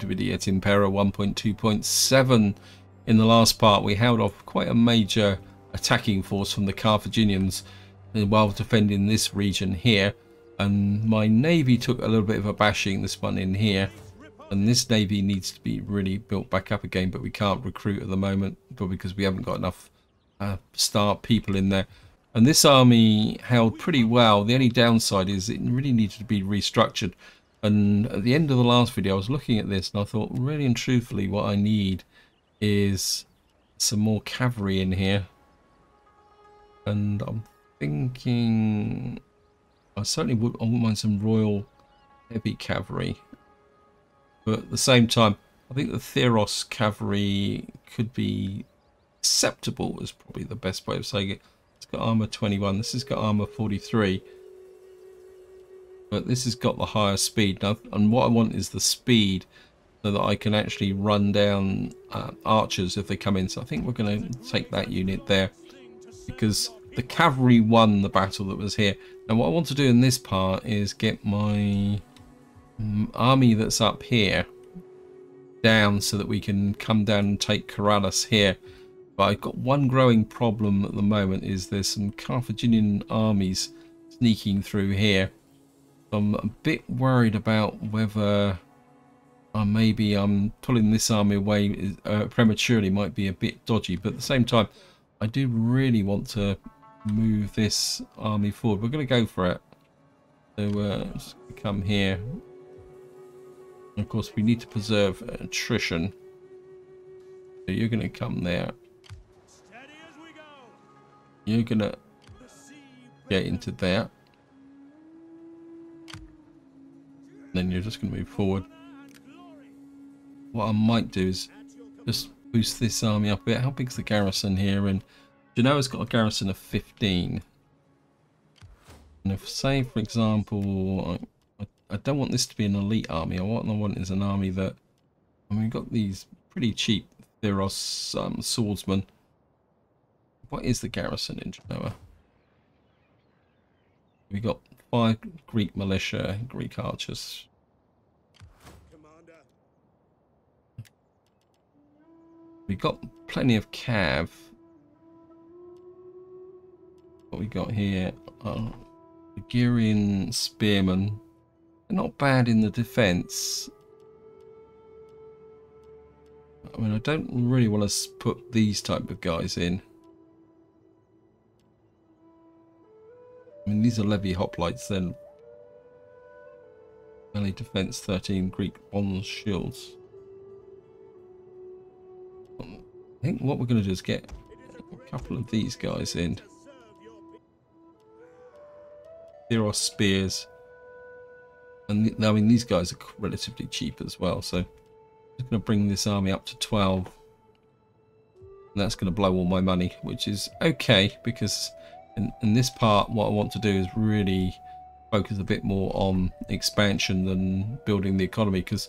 with the Et Impera 1.2.7. In the last part, we held off quite a major attacking force from the Carthaginians while defending this region here. And my navy took a little bit of a bashing, this one in here. And this navy needs to be really built back up again, but we can't recruit at the moment, probably because we haven't got enough star people in there. And this army held pretty well. The only downside is it really needed to be restructured. And at the end of the last video, I was looking at this and I thought, really and truthfully, what I need is some more cavalry in here. And I'm thinking I certainly wouldn't mind some royal heavy cavalry. But at the same time, I think the Theros cavalry could be acceptable, is probably the best way of saying it. It's got armor 21. This has got armor 43. But this has got the higher speed. Now, and what I want is the speed so that I can actually run down archers if they come in. So I think we're going to take that unit there, because the cavalry won the battle that was here. Now what I want to do in this part is get my army that's up here down so that we can come down and take Karalis here. But I've got one growing problem at the moment, is there's some Carthaginian armies sneaking through here. I'm a bit worried about whether maybe I'm pulling this army away prematurely might be a bit dodgy, but at the same time I do really want to move this army forward. We're going to go for it. So just come here. And of course we need to preserve attrition. So you're going to come there. You're going to get into there. And then you're just going to move forward. What I might do is just boost this army up a bit. How big's the garrison here? And Genoa's got a garrison of 15. And if, say, for example, I don't want this to be an elite army. What I want is an army that, I mean, we've got these pretty cheap Theros swordsmen. What is the garrison in Genoa? We got 5 Greek militia, Greek archers. We got plenty of cav. What we got here? Ligurian spearmen. They're not bad in the defense. I mean, I don't really want to put these type of guys in. I mean, these are levy hoplites then. Melee defense 13, Greek bronze shields. I think what we're going to do is get a couple of these guys in. There are spears. And I mean, these guys are relatively cheap as well. So I'm just going to bring this army up to 12. And that's going to blow all my money, which is okay, because in this part, what I want to do is really focus a bit more on expansion than building the economy, because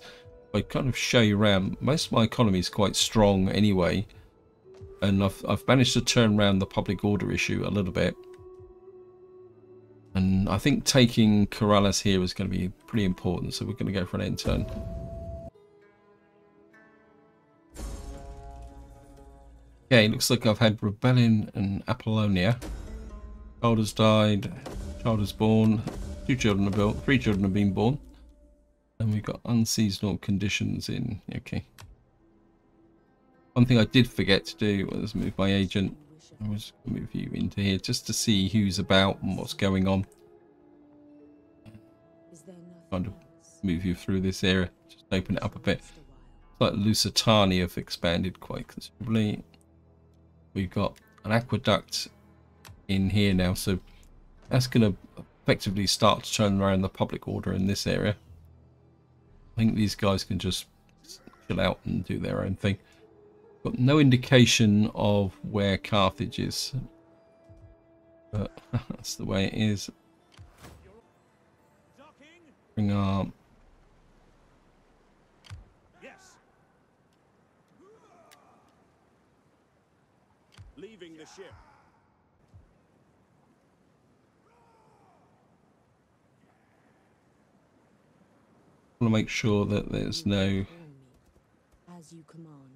I kind of show you around, most of my economy is quite strong anyway, and I've managed to turn around the public order issue a little bit, and I think taking Karalis here is going to be pretty important, so we're going to go for an end turn. Okay, looks like I've had rebellion in Apollonia. Child has died, child is born, 2 children are built, 3 children have been born. And we've got unseasonal conditions in. Okay. One thing I did forget to do was move my agent. I was going to move you into here just to see who's about and what's going on. Kind of move you through this area, just open it up a bit. It's like Lusitania have expanded quite considerably. We've got an aqueduct in here now, so that's going to effectively start to turn around the public order in this area. I think these guys can just chill out and do their own thing. Got no indication of where Carthage is, but that's the way it is. Bring our leaving the ship. I want to make sure that there's no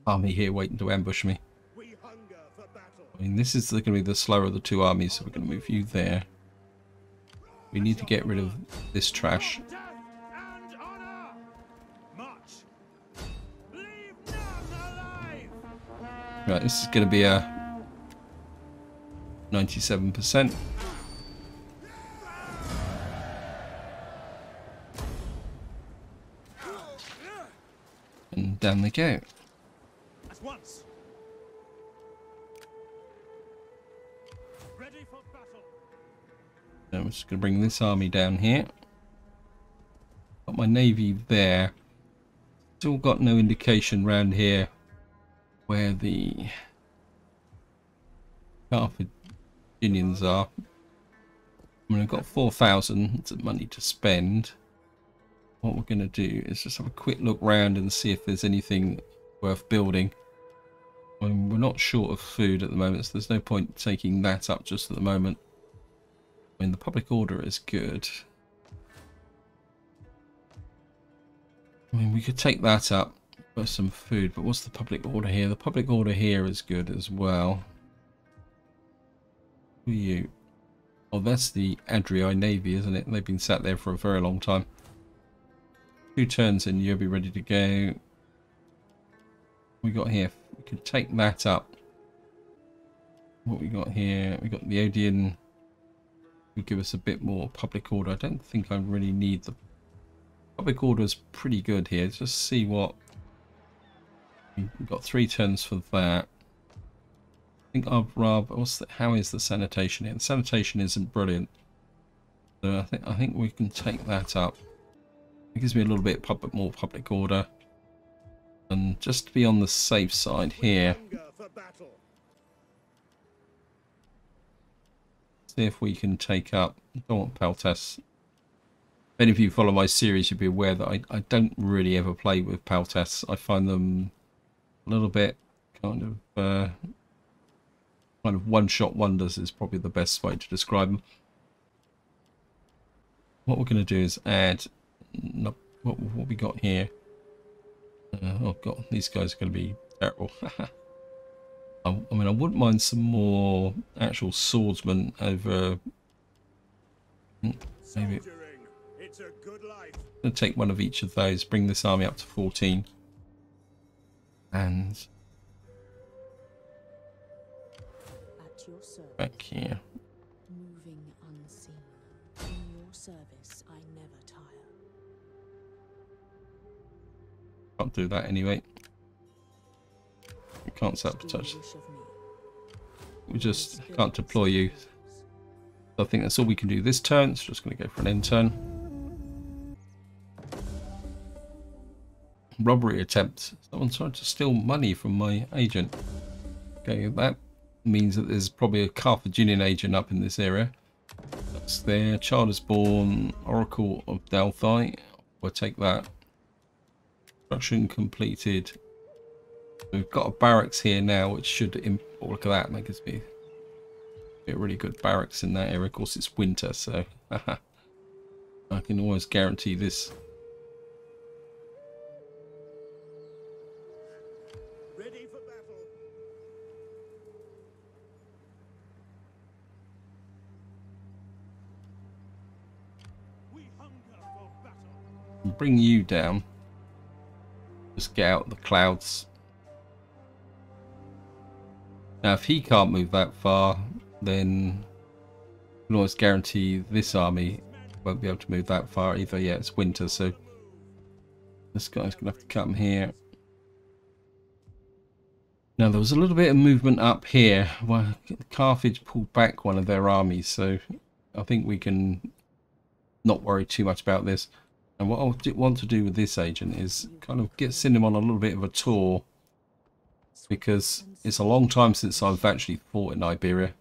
army here waiting to ambush me. I mean, this is going to be the slower of the two armies, so we're going to move you there. We need to get rid of this trash. Right, this is going to be a 97%. And down they go. I'm just going to bring this army down here. Got my navy there. Still got no indication round here where the Carthaginians are. I mean, I've got 4,000 money to spend. What we're going to do is just have a quick look round and see if there's anything worth building. I mean, we're not short of food at the moment, so there's no point taking that up just at the moment. I mean, the public order is good. I mean, we could take that up for some food, but what's the public order here? The public order here is good as well. Who are you? Oh, that's the Adrii Navy, isn't it? They've been sat there for a very long time. 2 turns and you'll be ready to go. We got here. We could take that up. What we got here? We got the Odeon. Will give us a bit more public order. I don't think I really need the public order. Is pretty good here. Just see what we've got. 3 turns for that. I think I'd rather. How is the sanitation here? The sanitation isn't brilliant, so I think we can take that up. It gives me a little bit more public order, and just to be on the safe side here. See if we can take up. I don't want Peltas. If any of you follow my series, you'll be aware that I don't really ever play with Peltas. I find them a little bit kind of one-shot wonders is probably the best way to describe them. What we're going to do is add what we got here. Oh god, these guys are going to be terrible. I mean, I wouldn't mind some more actual swordsmen over. Maybe it's a good life. I'm going to take one of each of those, bring this army up to 14, and at your service, back here. Moving unseen. In your service, I never tire. Can't do that anyway. We can't sabotage. We just can't deploy you. So I think that's all we can do this turn. So just going to go for an end turn. Robbery attempt. Someone tried to steal money from my agent. Okay, that means that there's probably a Carthaginian agent up in this area. That's there. Child is born. Oracle of Delphi. We'll take that. Construction completed. We've got a barracks here now, which should look at that. That gives me a really good barracks in that area. Of course, it's winter, so I can always guarantee this. Ready for battle. We hunger for battle. Bring you down. Just get out the clouds. Now, if he can't move that far, then I can always guarantee this army won't be able to move that far either. Yeah, it's winter, so this guy's going to have to come here. Now, there was a little bit of movement up here. Well, Carthage pulled back one of their armies, so I think we can not worry too much about this. And what I want to do with this agent is kind of send him on a little bit of a tour, because it's a long time since I've actually fought in Iberia.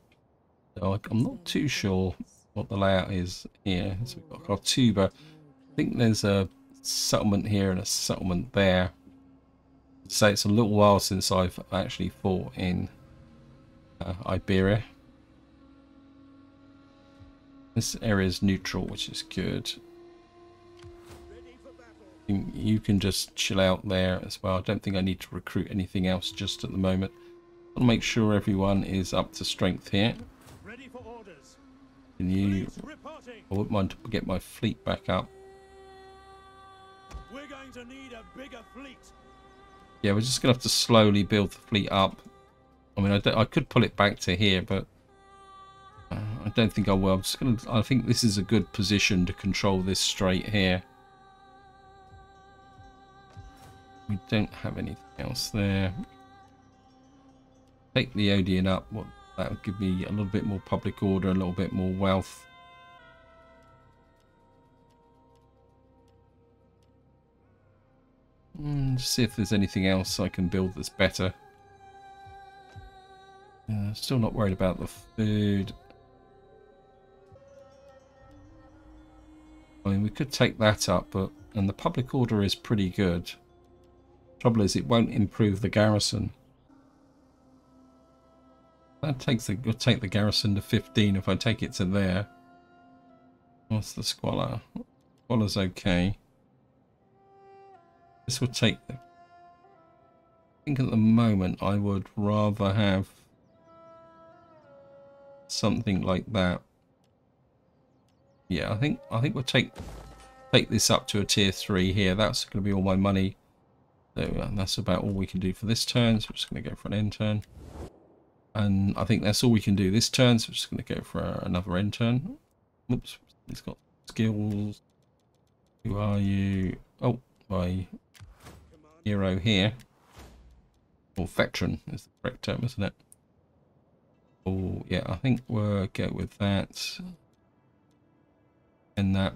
So I'm not too sure what the layout is here. So we've got Cortuba. I think there's a settlement here and a settlement there. I'd say it's a little while since I've actually fought in Iberia. This area is neutral, which is good. think you can just chill out there as well. I don't think I need to recruit anything else just at the moment. I'll make sure everyone is up to strength here. Ready for orders. Can you... Fleet reporting. I wouldn't mind to get my fleet back up. We're going to need a bigger fleet. Yeah, we're just going to have to slowly build the fleet up. I mean, I could pull it back to here, but I don't think I will. I'm just going to... I think this is a good position to control this strait here. We don't have anything else there. Take the Odeon up. What, that would give me a little bit more public order, a little bit more wealth. See if there's anything else I can build that's better. Still not worried about the food. I mean, we could take that up, but... And the public order is pretty good. Trouble is, it won't improve the garrison. That takes the... We'll take the garrison to 15 if I take it to there. What's the squalor? Squalor's okay. This would take... I think at the moment I would rather have something like that. Yeah, I think we'll take this up to a tier 3 here. That's going to be all my money. So that's about all we can do for this turn. So we're just going to go for an end turn. And I think that's all we can do this turn. So we're just going to go for another end turn. Oops, he's got skills. Who are you? Oh, my hero here. Or veteran is the correct term, isn't it? Oh, yeah, I think we'll go with that. And that.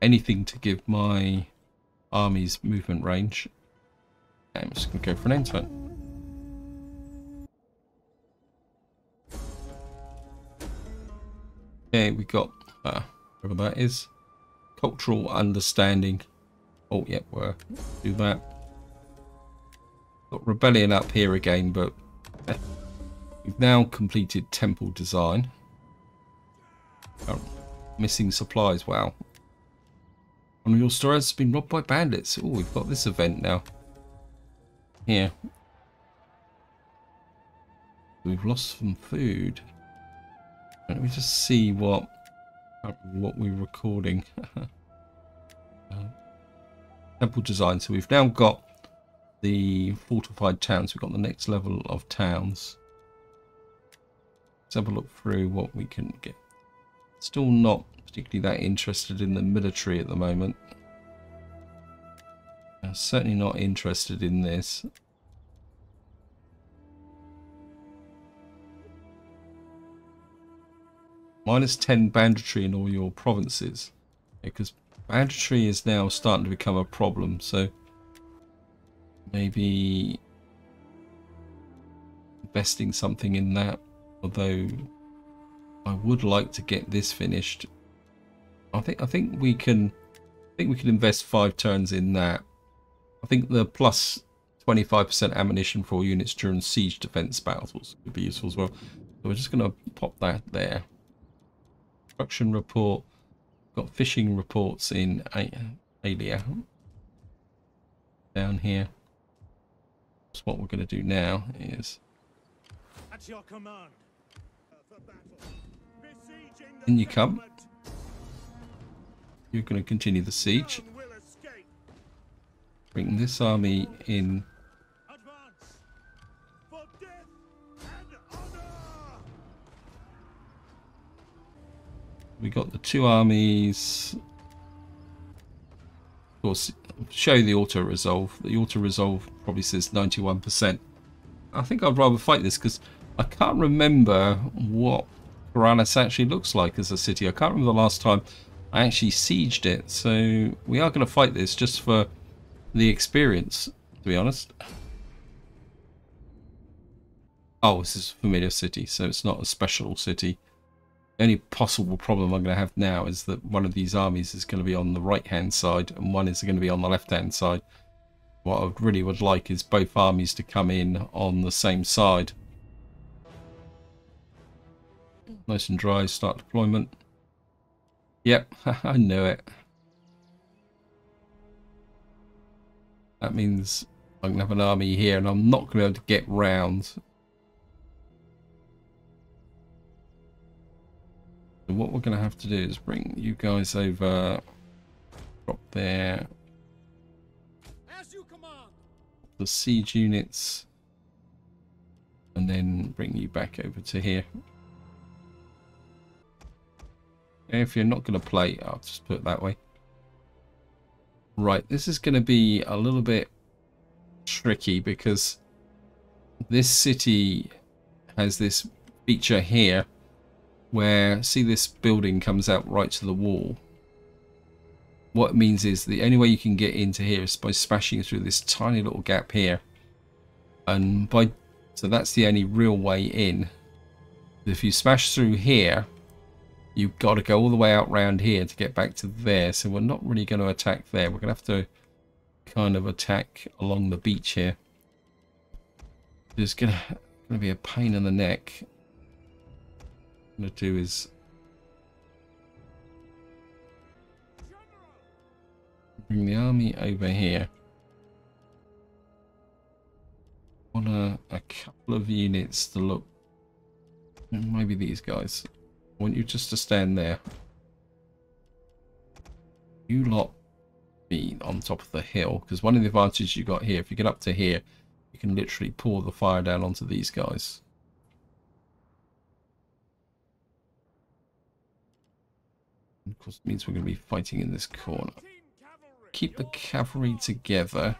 Anything to give my army's movement range. I'm just going to go for an end turn. Okay, we got, whatever that is. Cultural understanding. Oh, yeah, we'll do that. Got rebellion up here again, but we've now completed temple design. Oh, missing supplies, wow. One of your stores has been robbed by bandits. Oh, we've got this event now. Here. We've lost some food. Let me just see what we're recording. Temple design. So we've now got the fortified towns. We've got the next level of towns. Let's have a look through what we can get. Still not particularly that interested in the military at the moment. I'm certainly not interested in this. -10 banditry in all your provinces. Because banditry is now starting to become a problem, so maybe investing something in that. Although I would like to get this finished. I think we can invest 5 turns in that. I think the plus 25% ammunition for all units during siege defense battles would be useful as well. So we're just going to pop that there. Construction report. Got fishing reports in Alia. Down here. So what we're going to do now is... At your command. For battle. Besieging the In you come. settlement. You're going to continue the siege. None will escape. Bring this army in. Advance. For death and honor. We got the 2 armies. Of course, show the auto resolve. The auto resolve probably says 91%. I think I'd rather fight this because I can't remember what Karalis actually looks like as a city. I can't remember the last time I actually sieged it. So we are going to fight this just for the experience, to be honest. Oh, this is a familiar city, so it's not a special city. The only possible problem I'm going to have now is that one of these armies is going to be on the right-hand side and one is going to be on the left-hand side. What I really would like is both armies to come in on the same side. Nice and dry, start deployment. Yep, I knew it. That means I can have an army here and I'm not going to be able to get round. So what we're going to have to do is bring you guys over, drop there, As you command. the siege units, and then bring you back over to here. If you're not going to play, I'll just put it that way. Right, this is going to be a little bit tricky because this city has this feature here where, see, this building comes out right to the wall. What it means is the only way you can get into here is by smashing through this tiny little gap here, and so that's the only real way in. If you smash through here, you've got to go all the way out round here to get back to there. So we're not really going to attack there. We're going to have to kind of attack along the beach here. It's going to be a pain in the neck. What I'm going to do is bring the army over here. I want a couple of units to look. Maybe these guys. I want you just to stand there. You lot be on top of the hill, because one of the advantages you got here, if you get up to here, you can literally pour the fire down onto these guys. And of course, it means we're going to be fighting in this corner. Keep the cavalry together.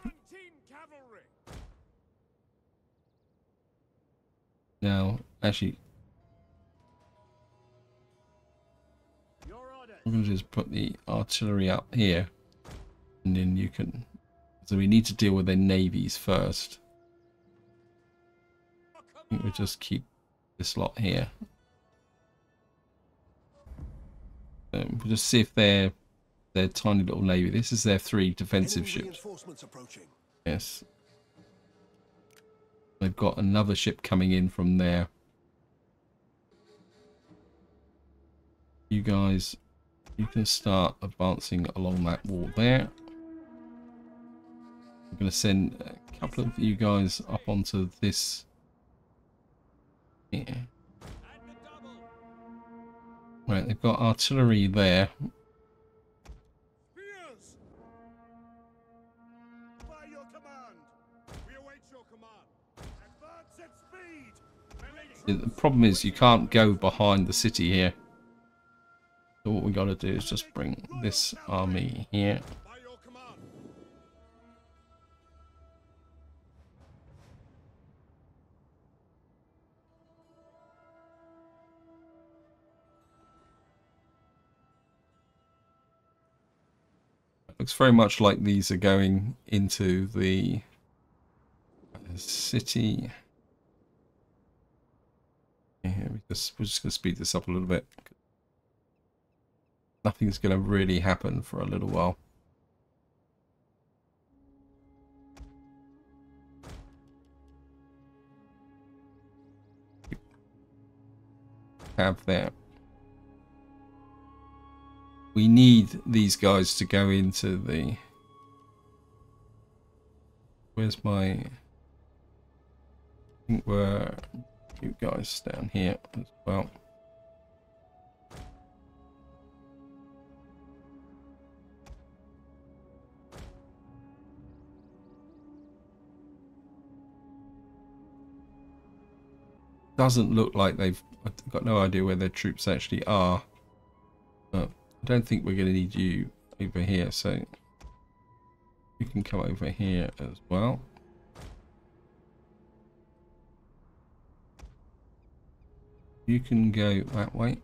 Now, actually, what I'm going to do is put the artillery up here, and then you can. So we need to deal with their navies first. I think we'll just keep this lot here. We'll just see if their tiny little navy. This is their 3 defensive ships. Yes. They've got another ship coming in from there. You guys, you can start advancing along that wall there. I'm going to send a couple of you guys up onto this here. Right, they've got artillery there. Spears! By your command. We await your command. Advance at speed. The problem is you can't go behind the city here. So what we got to do is just bring this army here. By your command. Looks very much like these are going into the city. Yeah, we're just going to speed this up a little bit. Nothing's going to really happen for a little while. Have that. We need these guys to go into the... Where's my... I think we're... You guys down here as well. Doesn't look like they've... I've got no idea where their troops actually are. But I don't think we're going to need you over here, so you can come over here as well. You can go that way.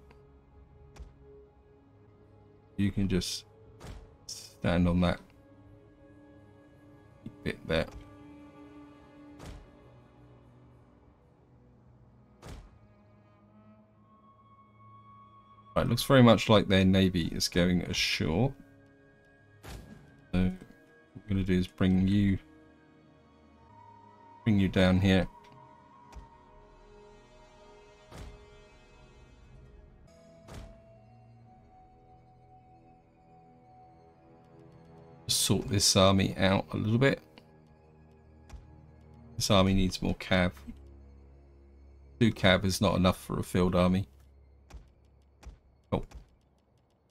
You can just stand on that bit there. Right, looks very much like their navy is going ashore. So what we're going to do is bring you down here. sort this army out a little bit. This army needs more cav. 2 cav is not enough for a field army. Oh,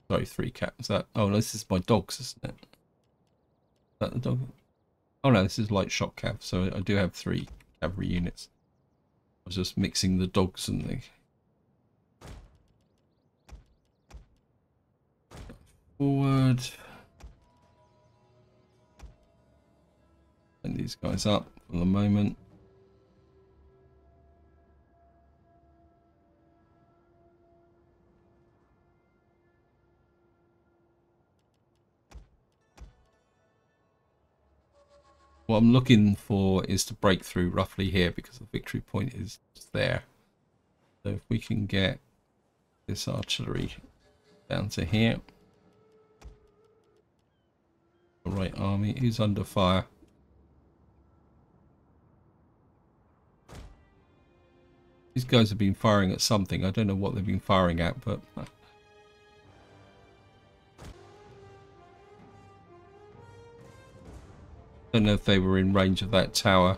sorry, 3 cav. Is that? Oh, no, this is my dogs, isn't it? Is that the dog? Oh no, this is light shot cav. So I do have 3 cavalry units. I was just mixing the dogs and the forward. Send these guys up for the moment. What I'm looking for is to break through roughly here because the victory point is there. So if we can get this artillery down to here. The right army is under fire. These guys have been firing at something. I don't know what they've been firing at, but don't know if they were in range of that tower.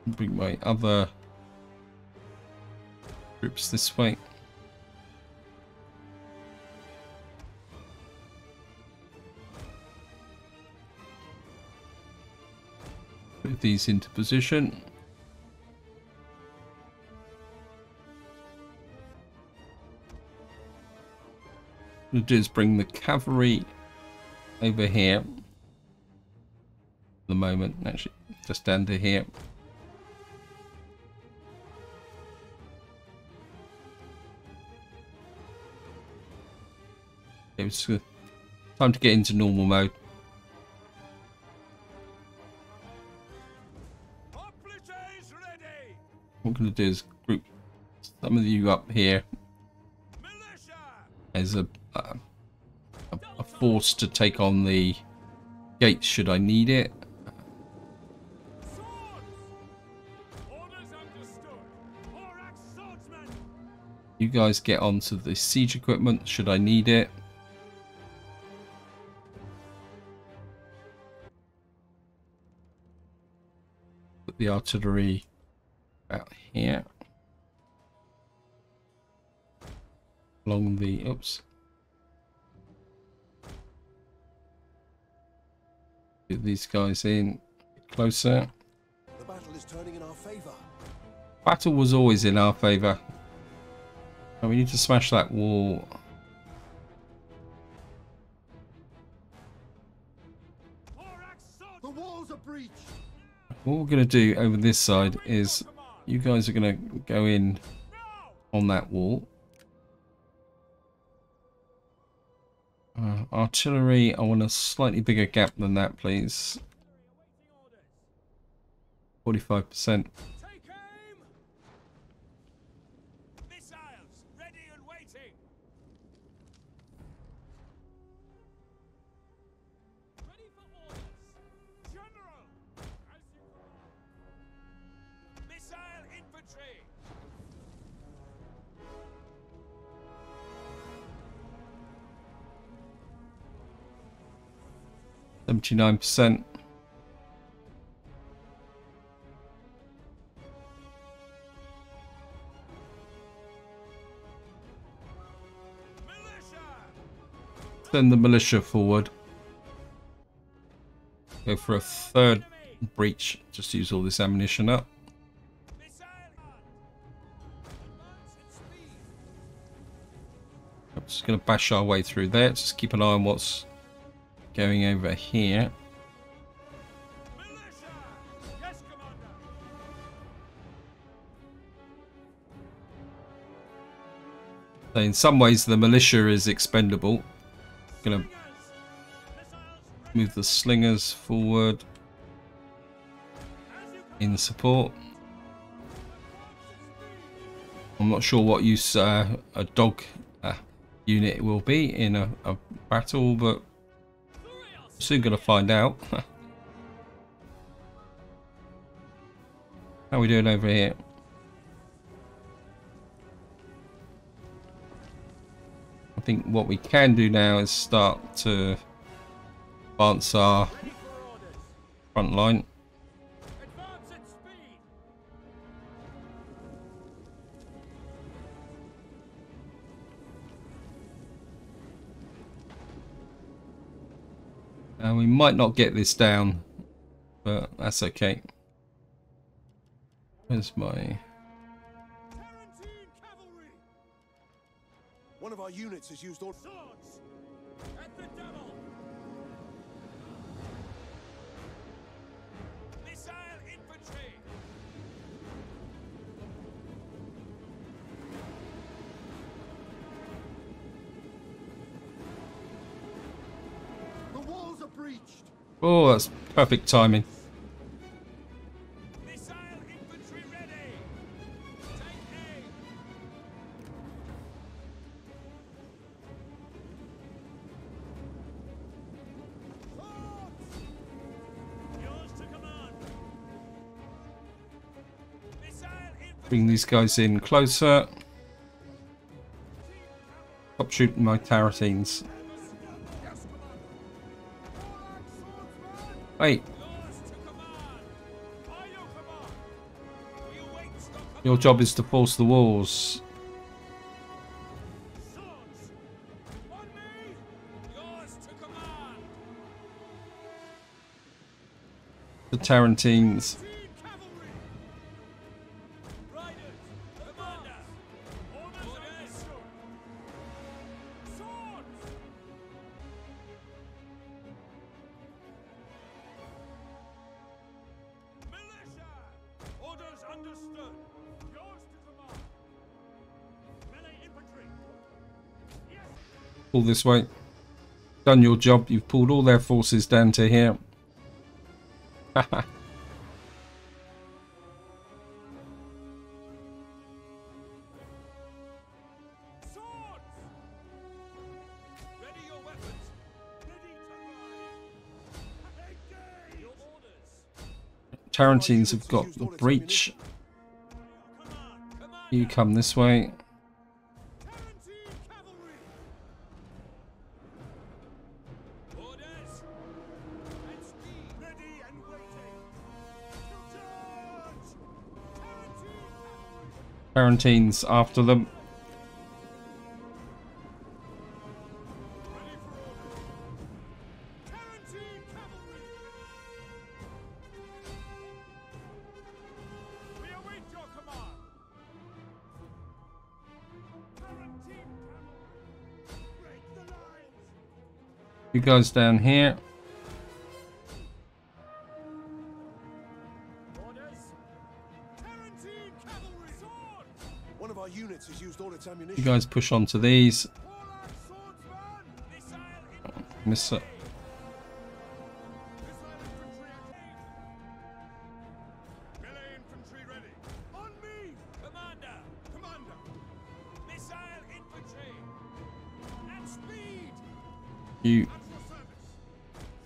Bring my other groups this way. Put these into position. What I'll do is bring the cavalry over here. At the moment, actually, just under here. It's time to get into normal mode. What I'm going to do is group some of you up here as a force to take on the gates should I need it. You guys get onto the siege equipment should I need it. Put the artillery out here along the get these guys in closer. The battle is turning in our favor. Battle was always in our favor. And we need to smash that wall. The walls are breached. What we're going to do over this side is you guys are going to go in on that wall. Artillery, I want a slightly bigger gap than that, please. 45%. %. Send the militia forward. Go for a 3rd breach. Just use all this ammunition up. I'm just going to bash our way through there. Just keep an eye on what's going over here. So in some ways the militia is expendable. Gonna move the slingers forward in support. I'm not sure what use a dog unit will be in a battle, but soon gonna find out. How are we doing over here? think what we can do now is start to advance our front line. Advance at speed. And we might not get this down, but that's okay. Where's my... Tarantine cavalry. One of our units has used all... Swords. At the double. Missile infantry. The walls are breached! Oh, that's perfect timing. Missile infantry ready. Take aim. Swords. Yours to command. Missile infantry. Bring these guys in closer. Stop shooting my Taratines. Yes, commander. Warlike swordsman. Hey, Yours to command. By your command. We await your command. your job is to force the walls. Swords. On me. Yours to command. The Tarantines. Team cavalry. Riders. Commander. Orders. Swords. Militia. Orders understood. Yours to command. Melee infantry. Yes. Pull this way. Done your job. You've pulled all their forces down to here. Swords. Ready your weapons. Ready to ride. Engage. Your orders. Tarantines have got the breach. Command. Command. You come this way. Tarantine cavalry. Orders. And speed. Ready and waiting. To charge. Tarantine cavalry. Tarantines after them. Ready for orders. Tarantine cavalry. We await your command. Tarantine cavalry. Break the lines. You guys down here. Orders. Tarantine cavalry. Sword. One of our units has used all its ammunition. You guys push onto these. Warlike swordsman. Missile infantry. Miss it. Missile infantry at aim. Melee infantry ready. On me. Commander. Commander. Missile infantry. At speed. You At your service.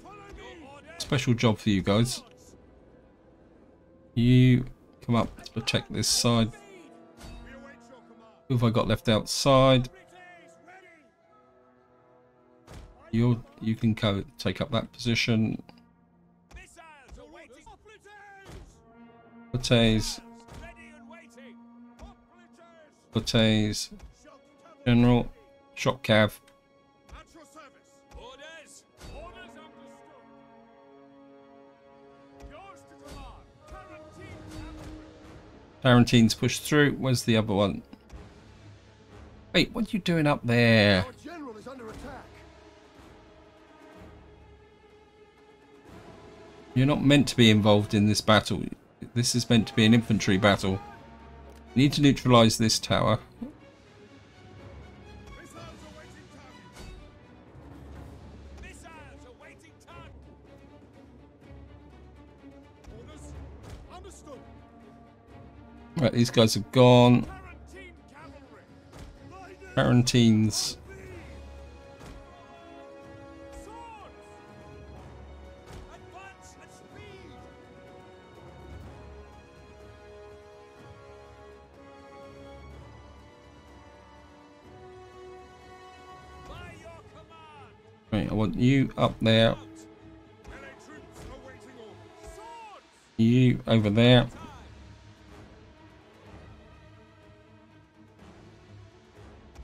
Follow me. Orders. special job for you guys. You come up to protect this side. We await your command. Who have I got left outside? Brigades ready. You can go take up that position. Missiles awaiting. Hoplites. Plates, Ready and waiting. Hoplites. plates, Shock cavalry. general, shock cav. At your service. Orders. Orders understood. Yours to command. Tarantine cavalry. Tarantines push through. Where's the other one? Wait, what are you doing up there? Our general is under attack. You're not meant to be involved in this battle. This is meant to be an infantry battle. You need to neutralize this tower. Missiles awaiting target. Missiles awaiting target. Orders. Understood. Right, these guys have gone. Tarantine cavalry. Riders. Tarantines. Swords. Advance at speed. Right, I want you up there. Melee troops awaiting orders. Swords! You over there.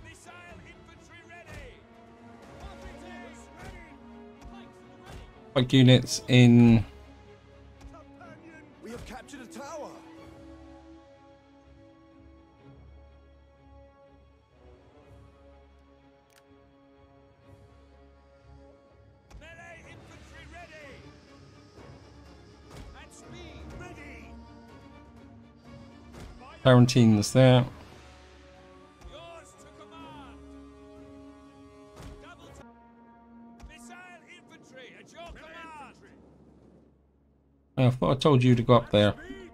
Missile infantry ready! Officers ready! Pikes ready! Like units in. Companion! We have captured a tower. Melee infantry ready! At speed ready! Quarantines there. Yours to command! Double missile infantry at your command! I thought I told you to go up there. Speed!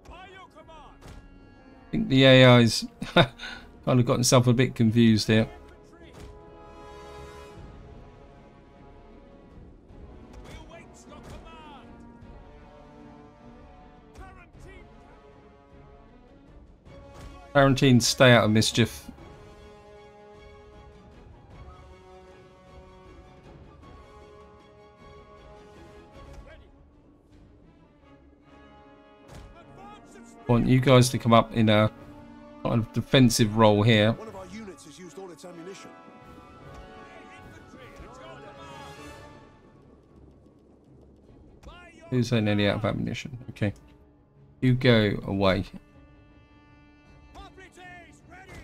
By your command! I think the AI's kind of got himself a bit confused here. Infantry! We await your command! Quarantine! Quarantines, stay out of mischief. Ready! Advance at speed! I want you guys to come up in a kind of defensive role here. One of our units has used all its ammunition. Infantry at your command! By your Who's nearly out of ammunition? Okay. You go away. Hoplites ready!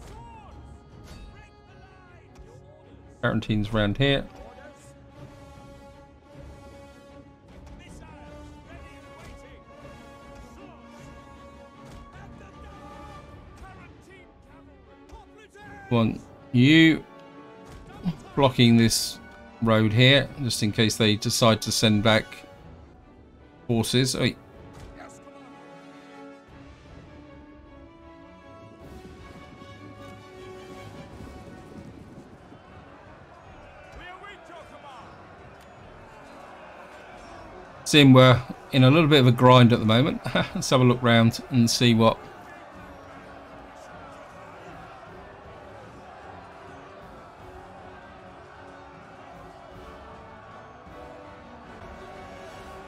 Swords! Break the line! Your orders! Quarantines round here. Orders! Missiles ready and waiting! Swords! At the door! Quarantine cavalry! Hoplites! Want you blocking this road here, just in case they decide to send back forces. Oh, Yes, commander! We await your command! seeing we're in a little bit of a grind at the moment. Let's have a look round and see what.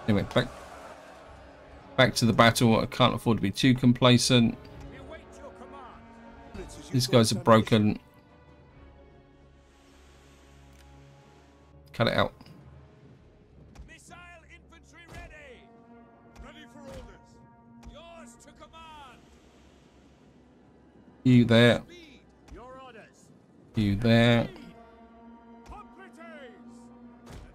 Anyway, back to the battle. I can't afford to be too complacent. We await your command! Units has These used all guys its are broken. Cut it out. Missile infantry ready! Ready for orders! Yours to command! You there. Speed! Your orders! You there. Hoplites!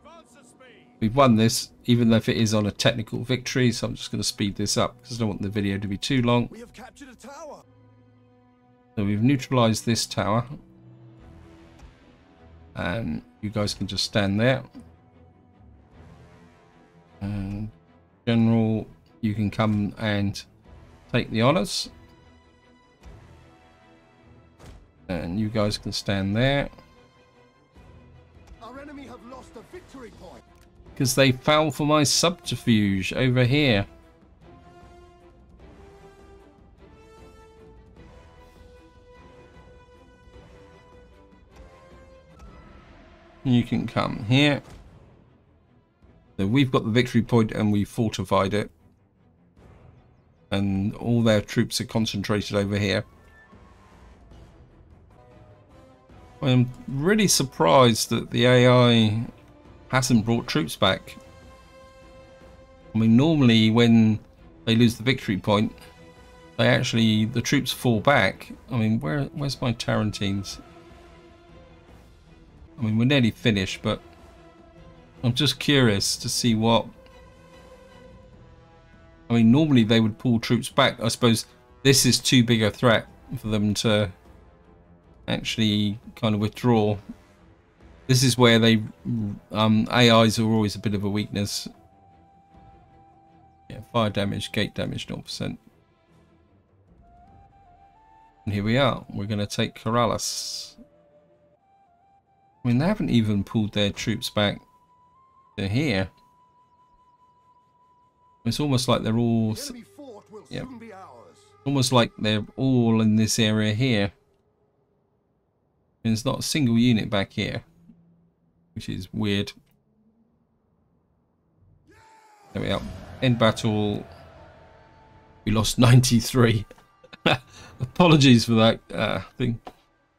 Advance at speed! We've won this, even though if it is on a technical victory, so I'm just going to speed this up because I don't want the video to be too long. We have captured a tower. So we've neutralized this tower. And you guys can just stand there. And General, you can come and take the honors. And you guys can stand there. Our enemy have lost a victory point. Because they fell for my subterfuge over here. You can come here. So we've got the victory point and we fortified it. And all their troops are concentrated over here. I'm really surprised that the AI hasn't brought troops back. I mean, normally when they lose the victory point, the troops fall back. I mean, where's my Tarantines? I mean, we're nearly finished, but I'm just curious to see what. I mean, normally they would pull troops back. I suppose this is too big a threat for them to actually kind of withdraw. This is where they AIs are always a bit of a weakness. Yeah, fire damage, gate damage, 0%. And here we are. We're going to take Karalis. I mean, they haven't even pulled their troops back to here. It's almost like they're all. The enemy fort will Yep. soon be ours. Almost like they're all in this area here. And there's not a single unit back here, which is weird. There we are. End battle. We lost 93. Apologies for that thing.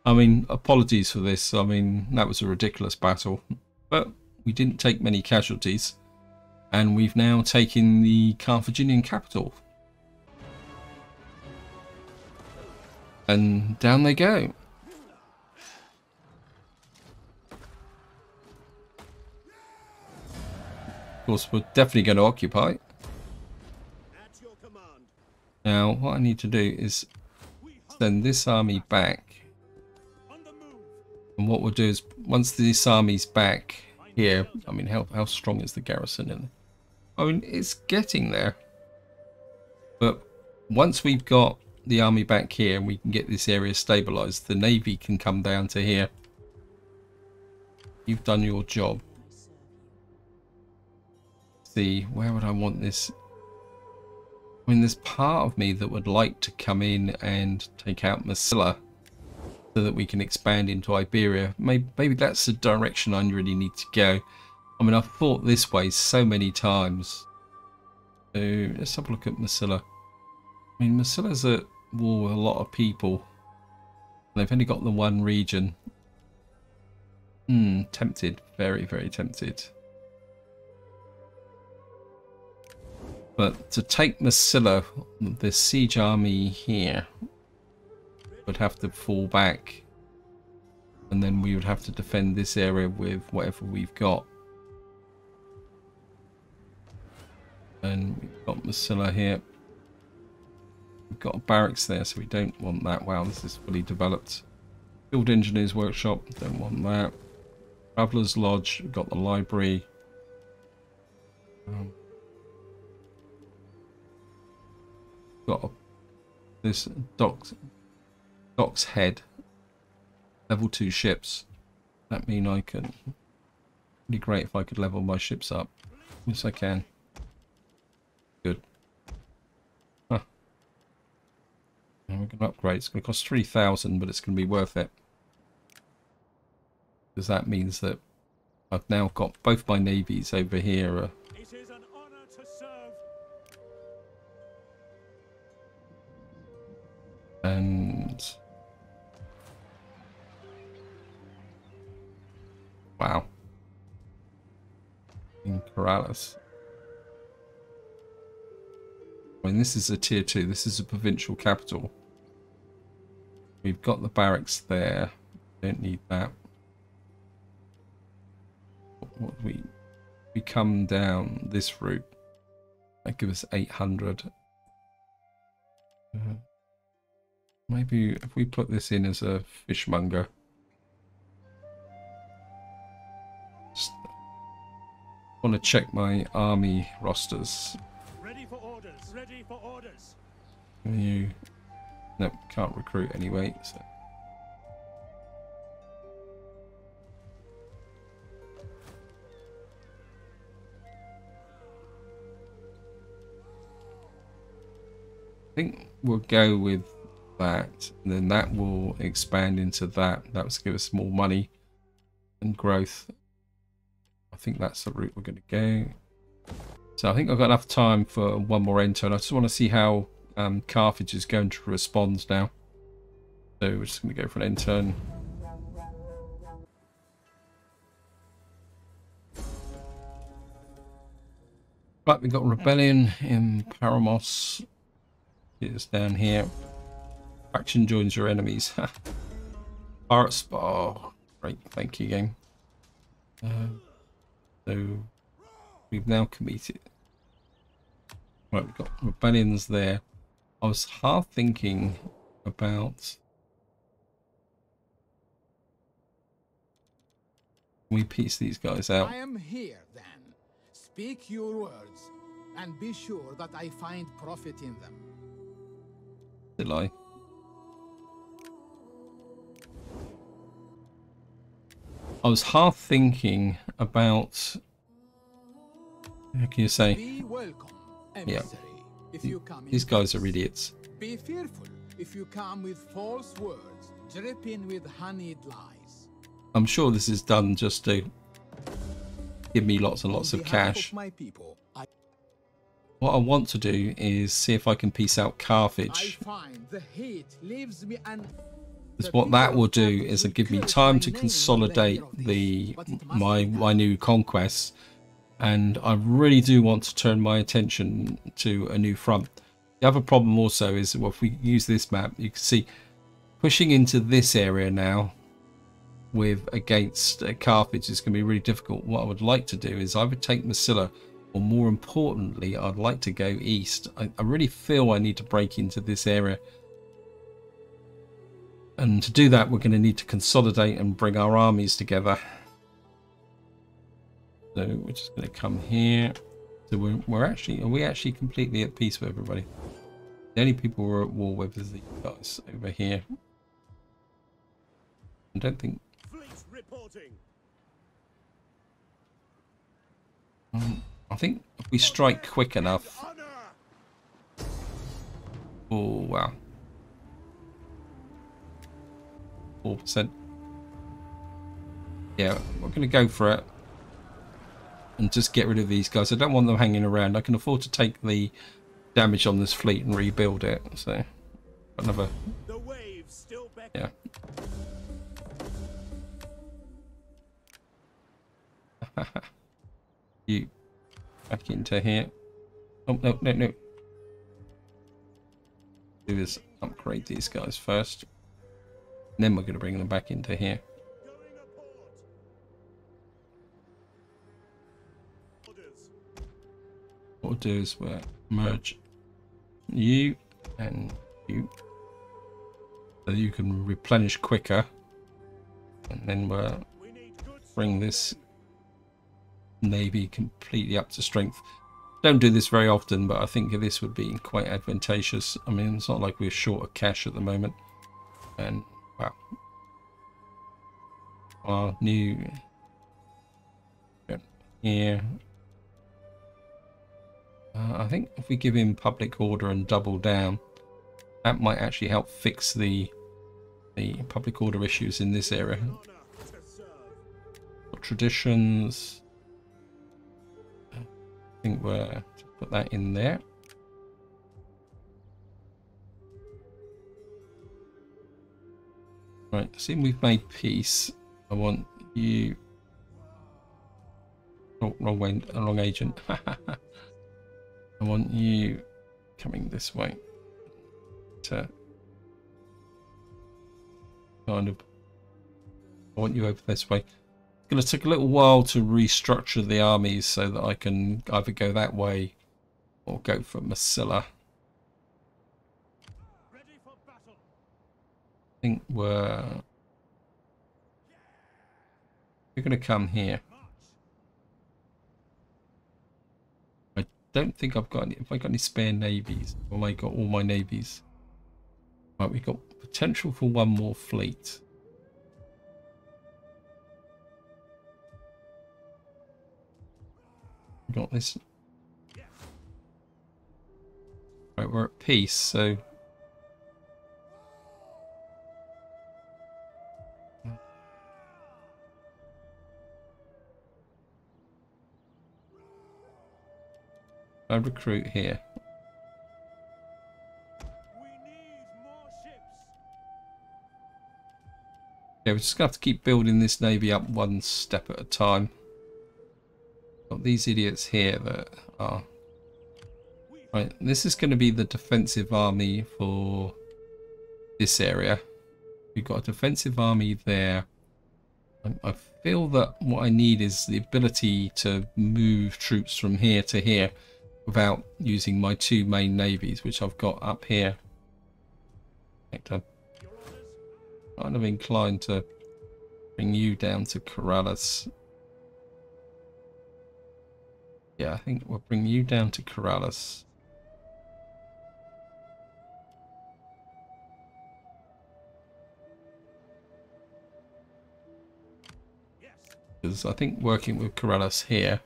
I mean, apologies for this. I mean, that was a ridiculous battle. But we didn't take many casualties. And we've now taken the Carthaginian capital. And down they go. Of course, we're definitely going to occupy. At your command. Now, what I need to do is send this army back. On the move. And what we'll do is, once this army's back here, I mean, how strong is the garrison in? I mean, it's getting there. But once we've got the army back here and we can get this area stabilized, the navy can come down to here. You've done your job. See, where would I want this? I mean, there's part of me that would like to come in and take out Massilla so that we can expand into Iberia. Maybe that's the direction I really need to go. I mean, I've thought this way so many times. So let's have a look at Massilla. I mean, Massilla's at war with a lot of people. They've only got the one region. Tempted. Very, very tempted. But to take Massilla, the siege army here would have to fall back. And then we would have to defend this area with whatever we've got. And we've got Massilla here. We've got a barracks there, so we don't want that. Wow, this is fully developed. Field Engineers Workshop, don't want that. Traveller's Lodge, we've got the library. Got this docks head. Level 2 ships. That mean I can... It'd be great if I could level my ships up. Yes, I can. Good. Huh. And we're going to upgrade. It's going to cost 3,000, but it's going to be worth it. Because that means that I've now got both my navies over here. It is an honor to serve. And... Wow. In Karalis. I mean, this is a tier 2. This is a provincial capital. We've got the barracks there. Don't need that. What we come down this route. That gives us 800. Maybe if we put this in as a fishmonger. Just want to check my army rosters. Ready for orders. Ready for orders. You... Nope, can't recruit anyway. So. I think we'll go with that, and then that will expand into that. That will give us more money and growth. I think that's the route we're going to go. So I think I've got enough time for one more end turn. I just want to see how Carthage is going to respond now. So we're just going to go for an end turn. Right, we've got rebellion in Paramos. It's down here. Faction joins your enemies. Pirates. Oh, great. Thank you, game. So we've now committed. Right, we've got rebellions there. I was half thinking about... We piece these guys out. I am here, then. Speak your words, and be sure that I find profit in them. Did I? I was half thinking about... How can you say? Be welcome, Yeah. emissary, if you come These in guys are peace. idiots. Be fearful if you come with false words, dripping with honeyed lies. I'm sure this is done just to give me lots and lots of cash. My people, What I want to do is see if I can piece out Carthage. I find the hate leaves me and Because what that will do is it'll give me time to consolidate my new conquests, and I really do want to turn my attention to a new front. The other problem also is, well, if we use this map, you can see pushing into this area now with against Carthage is going to be really difficult. What I would like to do is either take Massilla, or more importantly, I'd like to go east. I really feel I need to break into this area. And to do that, we're going to need to consolidate and bring our armies together. So we're just going to come here. So are we actually completely at peace with everybody? The only people we're at war with is these guys over here. I don't think. Fleet reporting. I think if we strike quick enough. Oh wow. 4%. Yeah, we're going to go for it and just get rid of these guys. I don't want them hanging around. I can afford to take the damage on this fleet and rebuild it. So another. The waves still back. Yeah. You back into here. Oh no. Do is upgrade these guys first. And then we're going to bring them back into here. Going aboard. Orders. What we'll do is we'll merge you and you, so you can replenish quicker, and then we'll We need good bring this navy completely up to strength. Don't do this very often, but I think this would be quite advantageous. I mean, it's not like we're short of cash at the moment. And wow, our new here. I think if we give him public order and double down, that might actually help fix the public order issues in this area. honor to serve. Traditions. I think we're to put that in there. Right, seeing we've made peace, I want you. Oh, wrong agent. I want you coming this way to kind of. I want you over this way. It's going to take a little while to restructure the armies so that I can either go that way or go for Massilla. Ready for battle. I think we're going to come here. I don't think I've got any. Have I got any spare navies? Well, I got all my navies. Right, we've got potential for one more fleet. We got this. Right, we're at peace, so. I recruit here. We need more ships. Yeah, we're just gonna have to keep building this navy up one step at a time. Got these idiots here that are right. This is going to be the defensive army for this area. We've got a defensive army there. I feel that what I need is the ability to move troops from here to here without using my two main navies, which I've got up here. I'm kind of inclined to bring you down to Karalis. Yeah, I think we'll bring you down to Karalis. Because I think working with Karalis here,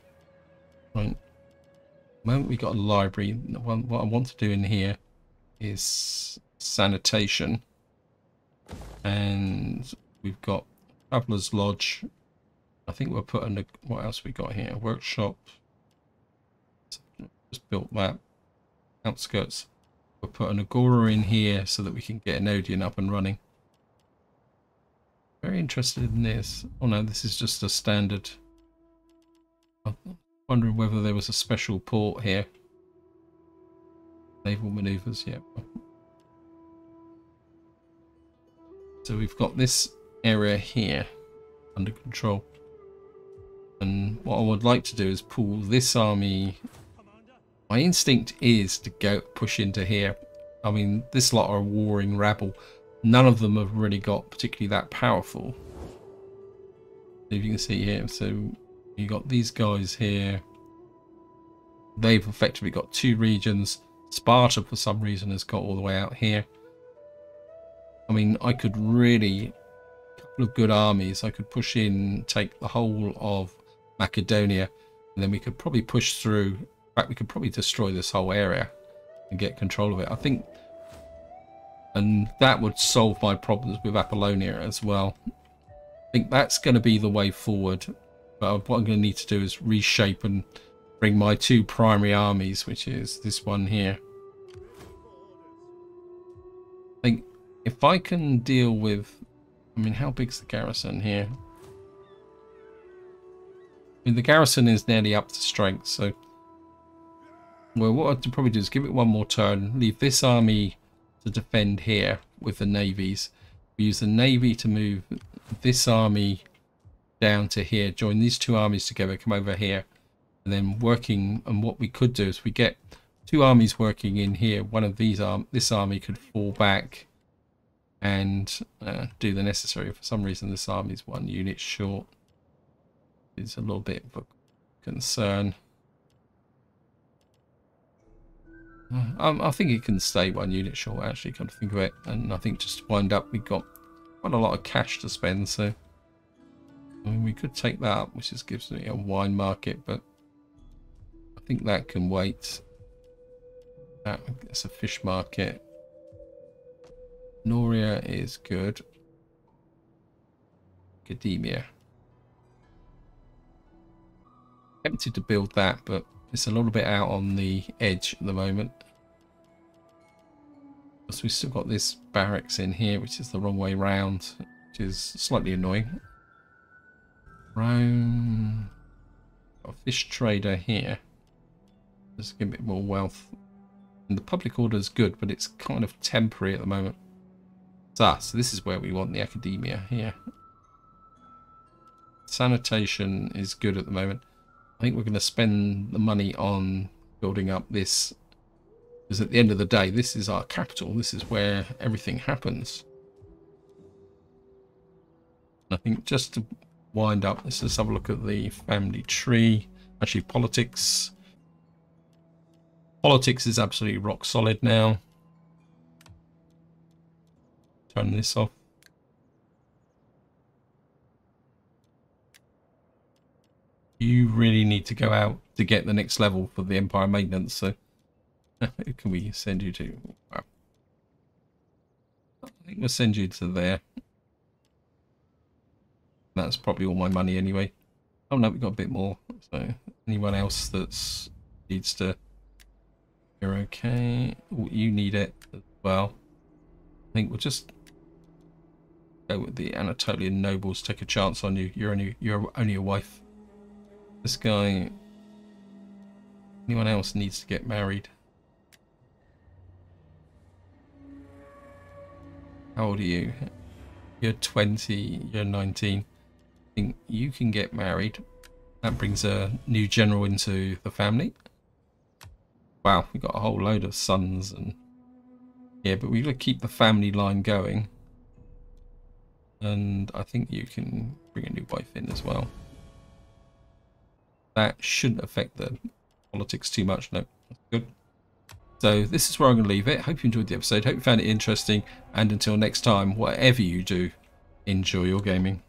right, the moment we got a library, what I want to do in here is sanitation. And we've got Traveller's Lodge. I think we're putting a, what else we got here? Workshop. Just built that. Outskirts. We'll put an Agora in here so that we can get an Odeon up and running. Very interested in this. Oh no, this is just a standard. I'm wondering whether there was a special port here. Naval maneuvers, yeah. So we've got this area here under control. And what I would like to do is pull this army. My instinct is to go push into here. I mean, this lot are a warring rabble. None of them have really got particularly that powerful. If you can see here, so you got these guys here. They've effectively got 2 regions. Sparta, for some reason, has got all the way out here. I mean, I could really, a couple of good armies, I could push in, take the whole of Macedonia, and then we could probably push through. In fact, we could probably destroy this whole area and get control of it, I think. And that would solve my problems with Apollonia as well. I think that's going to be the way forward. But what I'm going to need to do is reshape and bring my 2 primary armies, which is this one here. I think if I can deal with, I mean, how big's the garrison here? I mean, the garrison is nearly up to strength, so well, what I'd probably do is give it one more turn, leave this army to defend here with the navies. We use the navy to move this army down to here, join these 2 armies together, come over here, and then working. And what we could do is we get 2 armies working in here. One of these this army could fall back and do the necessary. For some reason, this army's 1 unit short. It's a little bit of a concern. I think it can stay 1 unit short, actually, come to think of it. And I think just to wind up, we've got quite a lot of cash to spend, so I mean, we could take that up, which just gives me a wine market, but I think that can wait. That's a fish market. Noria is good. Academia. Tempted to build that, but it's a little bit out on the edge at the moment. So we've still got this barracks in here, which is the wrong way round, which is slightly annoying. Rome. Got a fish trader here. Just get a bit more wealth. And the public order is good, but it's kind of temporary at the moment. So this is where we want the academia here. Sanitation is good at the moment. I think we're going to spend the money on building up this, because at the end of the day, this is our capital. This is where everything happens. I think just to wind up, let's just have a look at the family tree. Actually, politics. Politics is absolutely rock solid now. Turn this off. You really need to go out to get the next level for the Empire maintenance, so who can we send you to? Wow. I think we'll send you to there. That's probably all my money anyway. Oh no, we've got a bit more. So anyone else that's needs to, you're okay. Oh, you need it as well. I think we'll just go with the Anatolian nobles. Take a chance on you. You're only a wife. This guy. Anyone else needs to get married? How old are you? You're 20. You're 19. I think you can get married. That brings a new general into the family. Wow, we've got a whole load of sons and yeah, but we've got to keep the family line going. And I think you can bring a new wife in as well. That shouldn't affect the politics too much. No, that's good. So this is where I'm going to leave it. Hope you enjoyed the episode. Hope you found it interesting. And until next time, whatever you do, enjoy your gaming.